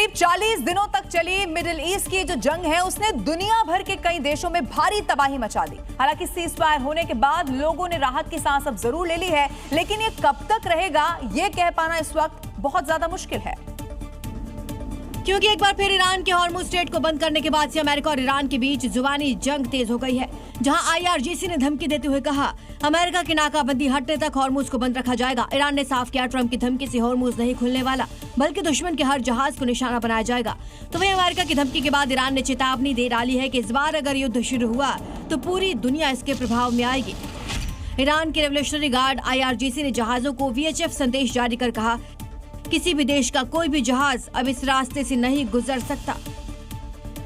करीब 40 दिनों तक चली मिडिल ईस्ट की जो जंग है उसने दुनिया भर के कई देशों में भारी तबाही मचा दी। हालांकि सीज फायर होने के बाद लोगों ने राहत की सांस अब जरूर ले ली है, लेकिन ये कब तक रहेगा ये कह पाना इस वक्त बहुत ज्यादा मुश्किल है, क्योंकि एक बार फिर ईरान के हॉर्मुज स्ट्रेट को बंद करने के बाद से अमेरिका और ईरान के बीच जुबानी जंग तेज हो गई है। जहां IRGC ने धमकी देते हुए कहा अमेरिका की नाकाबंदी हटने तक हॉर्मुज को बंद रखा जाएगा। ईरान ने साफ किया ट्रंप की धमकी से हॉर्मुज नहीं खुलने वाला, बल्कि दुश्मन के हर जहाज को निशाना बनाया जाएगा। तो वहीं अमेरिका की धमकी के बाद ईरान ने चेतावनी दे डाली है कि इस बार अगर युद्ध शुरू हुआ तो पूरी दुनिया इसके प्रभाव में आएगी। ईरान के रेवोल्यूशनरी गार्ड IRGC ने जहाजों को VHF संदेश जारी कर कहा किसी भी देश का कोई भी जहाज अब इस रास्ते से नहीं गुजर सकता।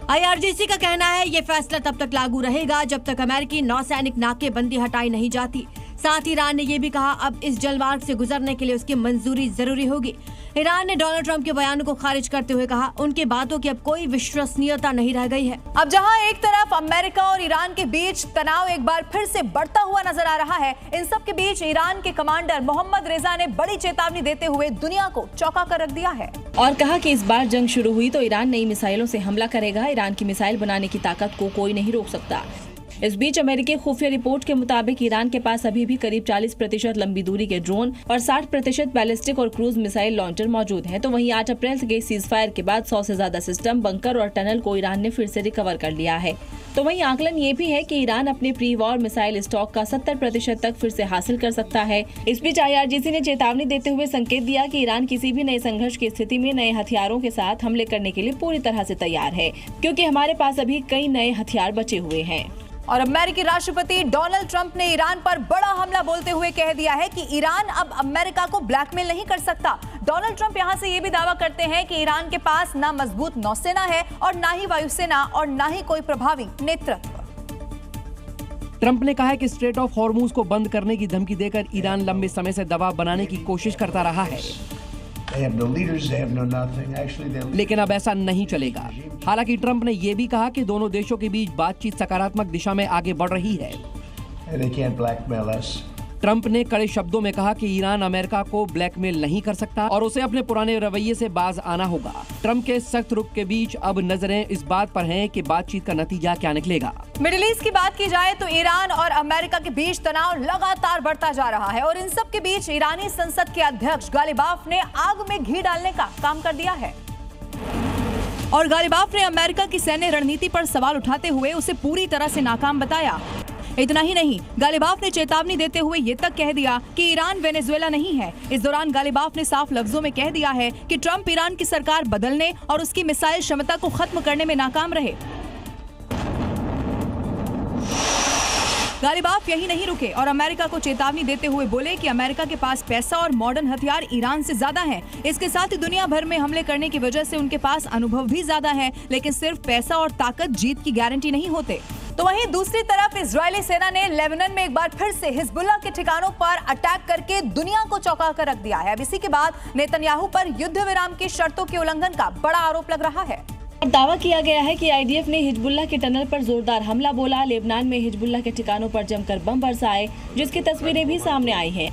IRGC का कहना है ये फैसला तब तक लागू रहेगा जब तक अमेरिकी नौसैनिक नाकेबंदी हटाई नहीं जाती। साथ ही ईरान ने यह भी कहा अब इस जलमार्ग से गुजरने के लिए उसकी मंजूरी जरूरी होगी। ईरान ने डोनाल्ड ट्रंप के बयानों को खारिज करते हुए कहा उनके बातों की अब कोई विश्वसनीयता नहीं रह गई है। अब जहां एक तरफ अमेरिका और ईरान के बीच तनाव एक बार फिर से बढ़ता हुआ नजर आ रहा है, इन सब के बीच ईरान के कमांडर मोहम्मद रेजा ने बड़ी चेतावनी देते हुए दुनिया को चौंका कर रख दिया है और कहा कि इस बार जंग शुरू हुई तो ईरान नई मिसाइलों से हमला करेगा। ईरान की मिसाइल बनाने की ताकत को कोई नहीं रोक सकता। इस बीच अमेरिकी खुफिया रिपोर्ट के मुताबिक ईरान के पास अभी भी करीब 40% लंबी दूरी के ड्रोन और 60% बैलिस्टिक और क्रूज मिसाइल लॉन्चर मौजूद हैं। तो वहीं 8 अप्रैल के सीज फायर के बाद 100 से ज्यादा सिस्टम, बंकर और टनल को ईरान ने फिर से रिकवर कर लिया है। तो वहीं आकलन ये भी है कि ईरान अपने प्री वॉर मिसाइल स्टॉक का 70% तक फिर से हासिल कर सकता है। इस बीच IRGC ने चेतावनी देते हुए संकेत दिया कि ईरान किसी भी नए संघर्ष की स्थिति में नए हथियारों के साथ हमले करने के लिए पूरी तरह से तैयार है, क्योंकि हमारे पास अभी कई नए हथियार बचे हुए हैं। और अमेरिकी राष्ट्रपति डोनाल्ड ट्रंप ने ईरान पर बड़ा हमला बोलते हुए कह दिया है कि ईरान अब अमेरिका को ब्लैकमेल नहीं कर सकता। डोनाल्ड ट्रंप यहां से ये भी दावा करते हैं कि ईरान के पास ना मजबूत नौसेना है और ना ही वायुसेना और ना ही कोई प्रभावी नेतृत्व। ट्रंप ने कहा है कि स्ट्रेट ऑफ हॉर्मुज को बंद करने की धमकी देकर ईरान लंबे समय से दबाव बनाने की कोशिश करता रहा है, लेकिन अब ऐसा नहीं चलेगा। हालांकि ट्रंप ने यह भी कहा कि दोनों देशों के बीच बातचीत सकारात्मक दिशा में आगे बढ़ रही है। ट्रंप ने कड़े शब्दों में कहा कि ईरान अमेरिका को ब्लैकमेल नहीं कर सकता और उसे अपने पुराने रवैये से बाज आना होगा। ट्रंप के सख्त रुख के बीच अब नजरें इस बात पर हैं कि बातचीत का नतीजा क्या निकलेगा। मिडिल ईस्ट की बात की जाए तो ईरान और अमेरिका के बीच तनाव लगातार बढ़ता जा रहा है और इन सब के बीच ईरानी संसद के अध्यक्ष गालिबाफ ने आग में घी डालने का काम कर दिया है और गालिबाफ ने अमेरिका की सैन्य रणनीति पर सवाल उठाते हुए उसे पूरी तरह से नाकाम बताया। इतना ही नहीं, गालिबाफ ने चेतावनी देते हुए ये तक कह दिया कि ईरान वेनेजुएला नहीं है। इस दौरान गालिबाफ ने साफ लफ्जों में कह दिया है कि ट्रंप ईरान की सरकार बदलने और उसकी मिसाइल क्षमता को खत्म करने में नाकाम रहे। गालिबाफ यही नहीं रुके और अमेरिका को चेतावनी देते हुए बोले कि अमेरिका के पास पैसा और मॉडर्न हथियार ईरान से ज्यादा हैं। इसके साथ ही दुनिया भर में हमले करने की वजह से उनके पास अनुभव भी ज्यादा है, लेकिन सिर्फ पैसा और ताकत जीत की गारंटी नहीं होते। तो वहीं दूसरी तरफ इजरायली सेना ने लेबनान में एक बार फिर से हिजबुल्लाह के ठिकानों पर अटैक करके दुनिया को चौंका कर रख दिया है। अब इसी के बाद नेतन्याहू पर युद्ध विराम की शर्तों के उल्लंघन का बड़ा आरोप लग रहा है। दावा किया गया है कि IDF ने हिजबुल्लाह के टनल पर जोरदार हमला बोला। लेबनान में हिजबुल्लाह के ठिकानों पर जमकर बम बरसाए, जिसकी तस्वीरें भी सामने आई हैं।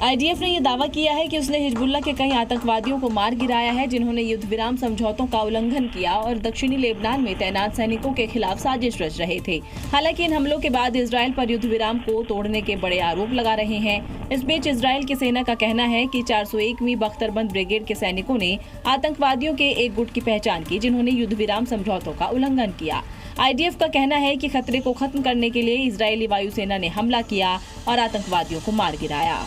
IDF ने यह दावा किया है कि उसने हिजबुल्लाह के कई आतंकवादियों को मार गिराया है जिन्होंने युद्ध विराम समझौतों का उल्लंघन किया और दक्षिणी लेबनान में तैनात सैनिकों के खिलाफ साजिश रच रहे थे। हालांकि इन हमलों के बाद इजरायल पर युद्ध विराम को तोड़ने के बड़े आरोप लगा रहे हैं। इस बीच इजरायल की सेना का कहना है कि 401वीं बख्तरबंद ब्रिगेड के सैनिकों ने आतंकवादियों के एक गुट की पहचान की जिन्होंने युद्ध विराम समझौतों का उल्लंघन किया। IDF का कहना है कि खतरे को खत्म करने के लिए इजरायली वायुसेना ने हमला किया और आतंकवादियों को मार गिराया।